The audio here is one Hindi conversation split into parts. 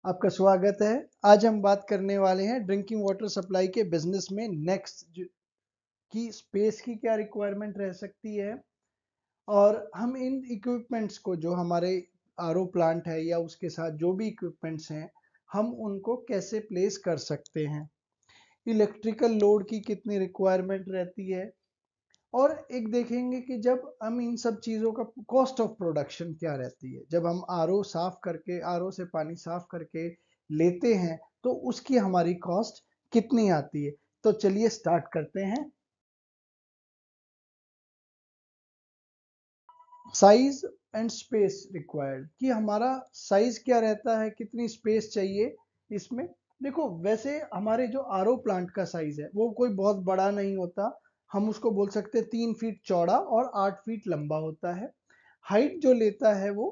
आपका स्वागत है। आज हम बात करने वाले हैं ड्रिंकिंग वाटर सप्लाई के बिजनेस में नेक्स्ट की स्पेस की क्या रिक्वायरमेंट रह सकती है और हम इन इक्विपमेंट्स को जो हमारे आरओ प्लांट है या उसके साथ जो भी इक्विपमेंट्स हैं हम उनको कैसे प्लेस कर सकते हैं। इलेक्ट्रिकल लोड की कितनी रिक्वायरमेंट रहती है और एक देखेंगे कि जब हम इन सब चीज़ों का कॉस्ट ऑफ प्रोडक्शन क्या रहती है। जब हम आरओ से पानी साफ करके लेते हैं तो उसकी हमारी कॉस्ट कितनी आती है। तो चलिए स्टार्ट करते हैं। साइज एंड स्पेस रिक्वायर्ड कि हमारा साइज क्या रहता है, कितनी स्पेस चाहिए इसमें। देखो वैसे हमारे जो आरओ प्लांट का साइज है वो कोई बहुत बड़ा नहीं होता। हम उसको बोल सकते हैं 3 फीट चौड़ा और 8 फीट लंबा होता है। हाइट जो लेता है वो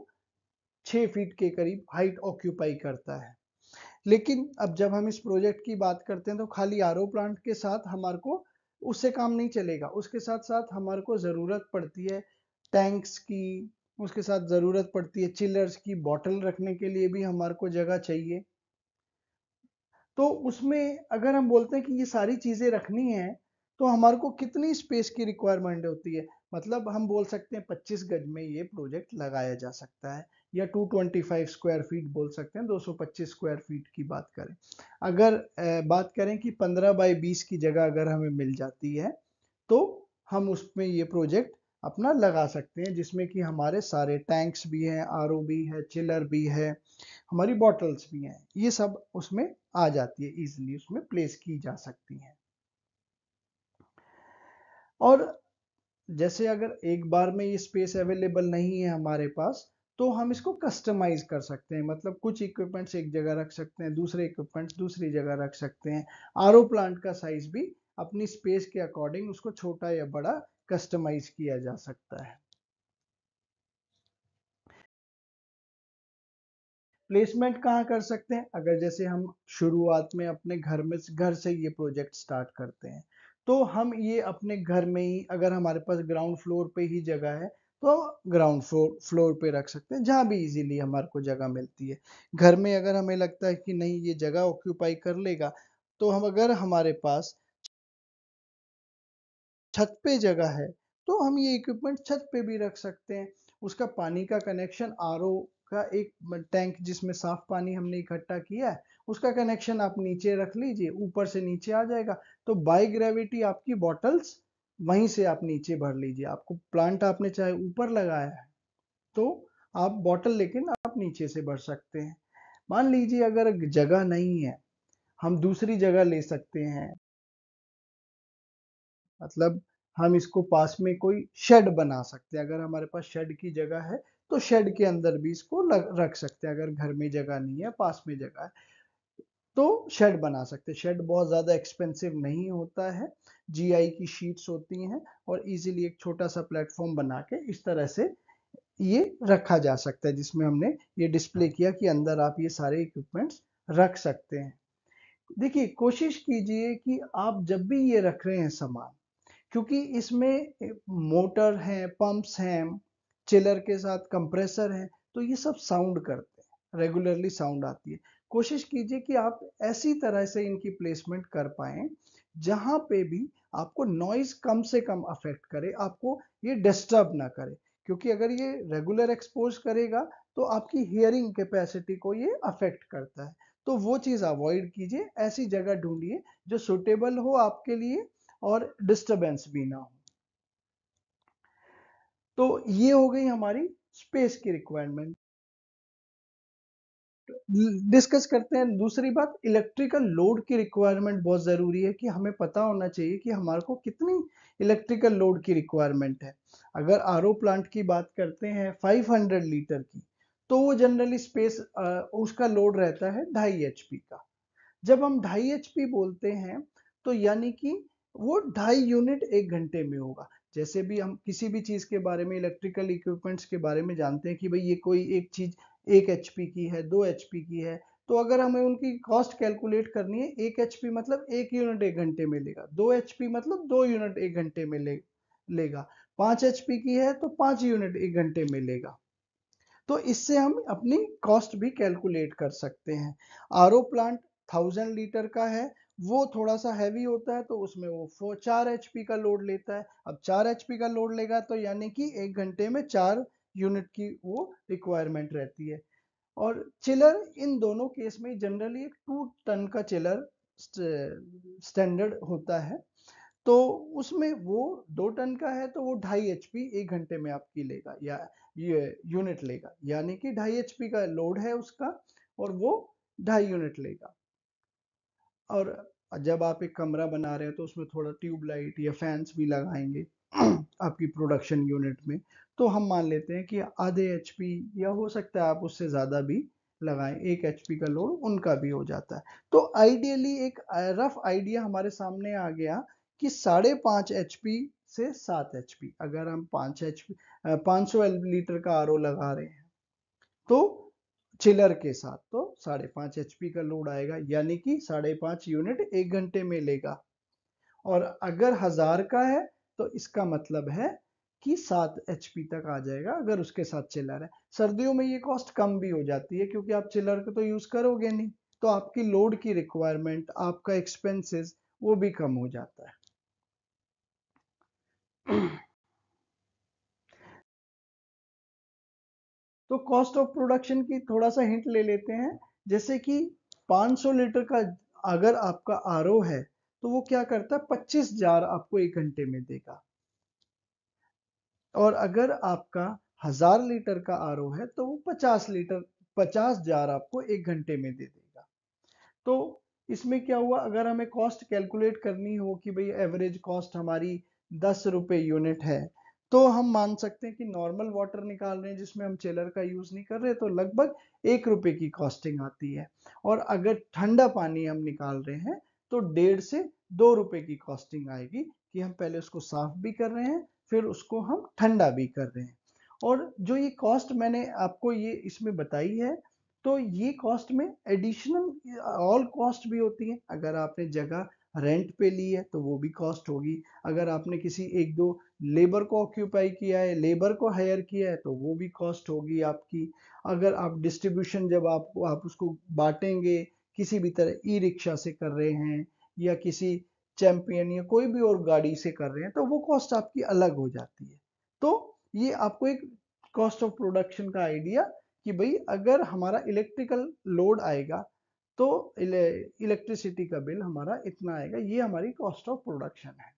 6 फीट के करीब हाइट ऑक्यूपाई करता है। लेकिन अब जब हम इस प्रोजेक्ट की बात करते हैं तो खाली आरओ प्लांट के साथ हमारे को उससे काम नहीं चलेगा। उसके साथ साथ हमारे को ज़रूरत पड़ती है टैंक्स की, उसके साथ ज़रूरत पड़ती है चिलर्स की, बॉटल रखने के लिए भी हमारे को जगह चाहिए। तो उसमें अगर हम बोलते हैं कि ये सारी चीज़ें रखनी है तो हमारे को कितनी स्पेस की रिक्वायरमेंट होती है। मतलब हम बोल सकते हैं 25 गज में ये प्रोजेक्ट लगाया जा सकता है या 225 स्क्वायर फीट बोल सकते हैं, 225 स्क्वायर फीट की बात करें। अगर बात करें कि 15 बाई 20 की जगह अगर हमें मिल जाती है तो हम उसमें ये प्रोजेक्ट अपना लगा सकते हैं, जिसमें कि हमारे सारे टैंक्स भी हैं, आरओ भी है, चिलर भी है, हमारी बॉटल्स भी हैं, ये सब उसमें आ जाती है, इजीली उसमें प्लेस की जा सकती हैं। और जैसे अगर एक बार में ये स्पेस अवेलेबल नहीं है हमारे पास तो हम इसको कस्टमाइज कर सकते हैं। मतलब कुछ इक्विपमेंट्स एक जगह रख सकते हैं, दूसरे इक्विपमेंट्स दूसरी जगह रख सकते हैं। आरओ प्लांट का साइज भी अपनी स्पेस के अकॉर्डिंग उसको छोटा या बड़ा कस्टमाइज किया जा सकता है। प्लेसमेंट कहाँ कर सकते हैं, अगर जैसे हम शुरुआत में अपने घर से ये प्रोजेक्ट स्टार्ट करते हैं तो हम ये अपने घर में ही, अगर हमारे पास ग्राउंड फ्लोर पे ही जगह है तो ग्राउंड फ्लोर पे रख सकते हैं, जहाँ भी इजीली हमारे को जगह मिलती है। घर में अगर हमें लगता है कि नहीं ये जगह ऑक्यूपाई कर लेगा तो हम, अगर हमारे पास छत पे जगह है तो हम ये इक्विपमेंट छत पे भी रख सकते हैं। उसका पानी का कनेक्शन आरओ का एक टैंक जिसमें साफ पानी हमने इकट्ठा किया है उसका कनेक्शन आप नीचे रख लीजिए, ऊपर से नीचे आ जाएगा। तो बाय ग्रेविटी आपकी बॉटल्स वहीं से आप नीचे भर लीजिए। आपको प्लांट आपने चाहे ऊपर लगाया है तो आप बॉटल लेकिन आप नीचे से भर सकते हैं। मान लीजिए अगर जगह नहीं है, हम दूसरी जगह ले सकते हैं। मतलब हम इसको पास में कोई शेड बना सकते हैं। अगर हमारे पास शेड की जगह है तो शेड के अंदर भी इसको रख सकते हैं। अगर घर में जगह नहीं है, पास में जगह है तो शेड बना सकते हैं। शेड बहुत ज़्यादा एक्सपेंसिव नहीं होता है, जीआई की शीट्स होती हैं और इजीली एक छोटा सा प्लेटफॉर्म बना के इस तरह से ये रखा जा सकता है, जिसमें हमने ये डिस्प्ले किया कि अंदर आप ये सारे इक्विपमेंट्स रख सकते हैं। देखिए कोशिश कीजिए कि आप जब भी ये रख रहे हैं सामान, क्योंकि इसमें मोटर है, पंप्स हैं, चिलर के साथ कंप्रेसर है, तो ये सब साउंड करते हैं, रेगुलरली साउंड आती है। कोशिश कीजिए कि आप ऐसी तरह से इनकी प्लेसमेंट कर पाए जहां पे भी आपको नॉइज कम से कम अफेक्ट करे, आपको ये डिस्टर्ब ना करे। क्योंकि अगर ये रेगुलर एक्सपोज करेगा तो आपकी हियरिंग कैपेसिटी को ये अफेक्ट करता है। तो वो चीज़ अवॉइड कीजिए, ऐसी जगह ढूंढिए जो सुटेबल हो आपके लिए और डिस्टरबेंस भी ना हो। तो ये हो गई हमारी स्पेस की रिक्वायरमेंट। डिस्कस करते हैं दूसरी बात, इलेक्ट्रिकल लोड की रिक्वायरमेंट बहुत जरूरी है कि हमें पता होना चाहिए कि हमारे को कितनी इलेक्ट्रिकल लोड की रिक्वायरमेंट है। अगर आरओ प्लांट की बात करते हैं 500 लीटर की तो वो जनरली स्पेस उसका लोड रहता है 2.5 HP का। जब हम 2.5 HP बोलते हैं तो यानी कि वो 2.5 यूनिट 1 घंटे में होगा। जैसे भी हम किसी भी चीज के बारे में, इलेक्ट्रिकल इक्विपमेंट्स के बारे में जानते हैं कि भाई ये कोई एक चीज 1 HP की है, 2 HP की है, तो अगर हमें उनकी कॉस्ट कैलकुलेट करनी है, 1 HP मतलब 1 यूनिट 1 घंटे में लेगा, 2 HP मतलब 2 यूनिट 1 घंटे में लेगा, 5 HP की है तो 5 यूनिट 1 घंटे में लेगा। तो इससे हम अपनी कॉस्ट भी कैलकुलेट कर सकते हैं। आरओ प्लांट 1000 लीटर का है, वो थोड़ा सा हैवी होता है, तो उसमें वो 4 एचपी का लोड लेता है। अब 4 एचपी का लोड लेगा तो यानी कि 1 घंटे में 4 यूनिट की वो रिक्वायरमेंट रहती है। और चिलर इन दोनों केस में जनरली एक 2 टन का चिलर स्टैंडर्ड होता है। तो उसमें वो 2 टन का है तो वो 2.5 एचपी 1 घंटे में आपकी लेगा, या ये यूनिट लेगा, यानी कि 2.5 एचपी का लोड है उसका और वो 2.5 यूनिट लेगा। और जब आप एक कमरा बना रहे हैं तो उसमें थोड़ा ट्यूबलाइट या फैंस भी लगाएंगे आपकी प्रोडक्शन यूनिट में, तो हम मान लेते हैं कि आधे एचपी या हो सकता है आप उससे ज़्यादा भी लगाएं, 1 एचपी का लोड उनका भी हो जाता है। तो आइडियली एक रफ आइडिया हमारे सामने आ गया कि 5.5 एचपी से 7 एचपी, अगर हम 5 एचपी 500 लीटर का आरओ लगा रहे हैं तो चिलर के साथ तो 5.5 एचपी का लोड आएगा, यानी कि 5.5 यूनिट 1 घंटे में लेगा। और अगर 1000 का है तो इसका मतलब है कि 7 एचपी तक आ जाएगा अगर उसके साथ चिलर है। सर्दियों में ये कॉस्ट कम भी हो जाती है क्योंकि आप चिलर को तो यूज करोगे नहीं, तो आपकी लोड की रिक्वायरमेंट, आपका एक्सपेंसेस वो भी कम हो जाता है। तो कॉस्ट ऑफ प्रोडक्शन की थोड़ा सा हिंट ले लेते हैं। जैसे कि 500 लीटर का अगर आपका आरओ है तो वो क्या करता है, 25 जार आपको 1 घंटे में देगा। और अगर आपका 1000 लीटर का आरओ है तो वो 50 जार आपको 1 घंटे में दे देगा। तो इसमें क्या हुआ, अगर हमें कॉस्ट कैलकुलेट करनी हो कि भाई एवरेज कॉस्ट हमारी 10 रुपए यूनिट है, तो हम मान सकते हैं कि नॉर्मल वाटर निकाल रहे हैं जिसमें हम चिलर का यूज नहीं कर रहे तो लगभग 1 रुपए की कॉस्टिंग आती है। और अगर ठंडा पानी हम निकाल रहे हैं तो 1.5 से 2 रुपए की कॉस्टिंग आएगी कि हम पहले उसको साफ भी कर रहे हैं फिर उसको हम ठंडा भी कर रहे हैं। और जो ये कॉस्ट मैंने आपको ये इसमें बताई है, तो ये कॉस्ट में एडिशनल ऑल कॉस्ट भी होती है। अगर आपने जगह रेंट पे ली है तो वो भी कॉस्ट होगी। अगर आपने किसी 1-2 लेबर को ऑक्यूपाई किया है, लेबर को हायर किया है, तो वो भी कॉस्ट होगी आपकी। अगर आप डिस्ट्रीब्यूशन जब आप उसको बांटेंगे, किसी भी तरह ई रिक्शा से कर रहे हैं या किसी चैंपियन या कोई भी और गाड़ी से कर रहे हैं तो वो कॉस्ट आपकी अलग हो जाती है। तो ये आपको एक कॉस्ट ऑफ प्रोडक्शन का आइडिया कि भाई अगर हमारा इलेक्ट्रिकल लोड आएगा तो इलेक्ट्रिसिटी का बिल हमारा इतना आएगा, ये हमारी कॉस्ट ऑफ प्रोडक्शन है।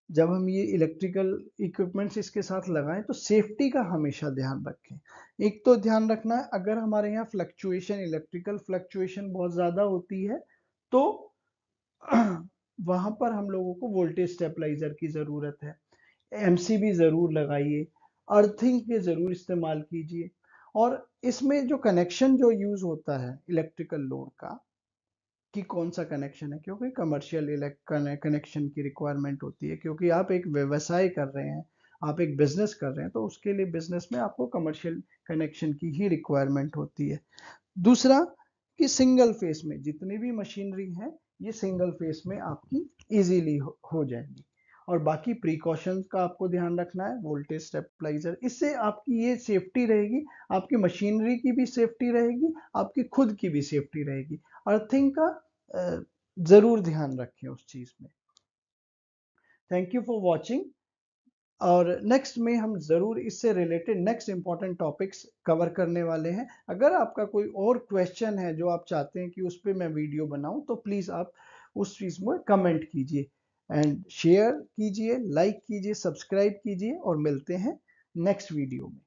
जब हम ये इलेक्ट्रिकल इक्विपमेंट्स इसके साथ लगाएं तो सेफ्टी का हमेशा ध्यान रखें। एक तो ध्यान रखना है अगर हमारे यहाँ फ्लक्चुएशन, इलेक्ट्रिकल फ्लक्चुएशन बहुत ज़्यादा होती है तो वहां पर हम लोगों को वोल्टेज स्टेबलाइजर की ज़रूरत है। एमसीबी ज़रूर लगाइए, अर्थिंग के ज़रूर इस्तेमाल कीजिए। और इसमें जो कनेक्शन जो यूज़ होता है इलेक्ट्रिकल लोड का, कि कौन सा कनेक्शन है, क्योंकि कमर्शियल कनेक्शन की रिक्वायरमेंट होती है, क्योंकि आप एक व्यवसाय कर रहे हैं, आप एक बिजनेस कर रहे हैं, तो उसके लिए बिजनेस में आपको कमर्शियल कनेक्शन की ही रिक्वायरमेंट होती है। दूसरा कि सिंगल फेस में जितनी भी मशीनरी है ये सिंगल फेस में आपकी इजीली हो जाएंगी। और बाकी प्रिकॉशंस का आपको ध्यान रखना है, वोल्टेज स्टेबलाइजर, इससे आपकी ये सेफ्टी रहेगी, आपकी मशीनरी की भी सेफ्टी रहेगी, आपकी खुद की भी सेफ्टी रहेगी। अर्थिंग का जरूर ध्यान रखें उस चीज में। Thank you for watching. और नेक्स्ट में हम जरूर इससे related next important topics cover करने वाले हैं। अगर आपका कोई और क्वेश्चन है जो आप चाहते हैं कि उस पर मैं वीडियो बनाऊं तो प्लीज आप उस चीज में कमेंट कीजिए एंड शेयर कीजिए, लाइक कीजिए, सब्सक्राइब कीजिए और मिलते हैं नेक्स्ट वीडियो में।